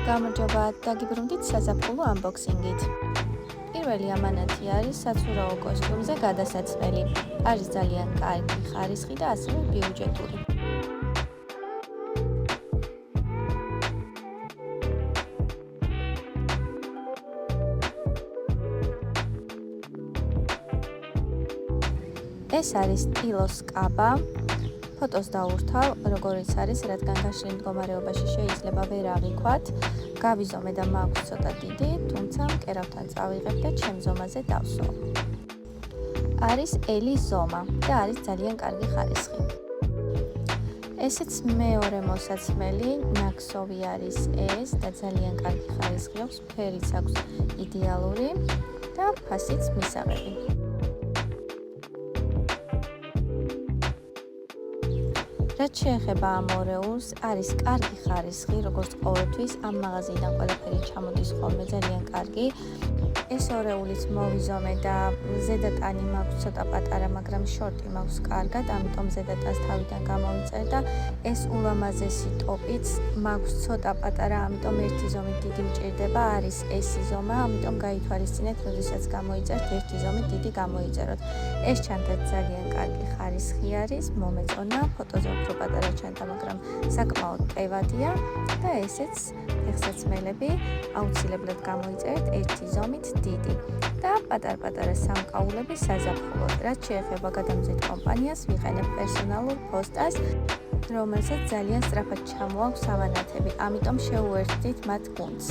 გამარჯობა, დაგიბრუნდით საზაფხულო unboxing-ით. პირველი ამანათი არის საცურაო კოსტიუმზე გადასაცმელი. არის ძალიან კარგი ხარისხი და ასევე ბიუჯეტური. ეს არის ტილოს კაბა. ფოტოს დავურთავ, როგორიც არის, რადგან გაშლილ მდგომარეობაში შეიძლება ვერ ავიქვათ. გავიზომე და მაქვს ცოტა დიდი, თუმცა მკერავთან წავიღებ და ჩემ ზომაზე დავსვავ. არის ელი ზომა და არის ძალიან კარგი ხარისხი. ესეც მეორე მოსაცმელი, ნაქსოვი არის ეს და ძალიან კარგი ხარისხი აქვს, ფერიც აქვს იდეალური და ფასიც მისაღები. რაც შეეხება ამ ორეულს, არის კარგი ხარისხი, როგორც ყოველთვის ამ მაღაზიიდან ყველაფერი ჩამოდის ხოლმე ძალიან კარგი. ეს ორეულიც მოვიზომე და ზედატანი მაქვს ცოტა პატარა, მაგრამ შორტი მაქვს კარგად, ამიტომ ზედატანს თავიდან გამოვიწერ და ეს ულამაზესი ტოპიც მაქვს ცოტა პატარა, ამიტომ ერთი ზომით დიდი მჭირდება, არის ესი ზომა, ამიტომ გაითვალისწინეთ, როდესაც გამოიწერთ, ერთი ზომით დიდი გამოიწეროთ. ეს ჩანთა ძალიან კარგი ხარისხი არის, მომეწონა, ფოტოზე უფრო პატარა ჩანთა, მაგრამ საკმაოდ ტევადია და ესეც ფეხსაცმელები აუცილებლად გამოიწერეთ ერთი ზომით დიდი და პატარ-პატარა სამკაულები საზაფხულოდ. რაც შეეხება გადამზიდ კომპანიას, ვიყენებ პერსონალურ ფოსტას, რომელსაც ძალიან სწრაფად ჩამოაქვს ამანათები, ამიტომ შეუერთდით მათ გუნდს.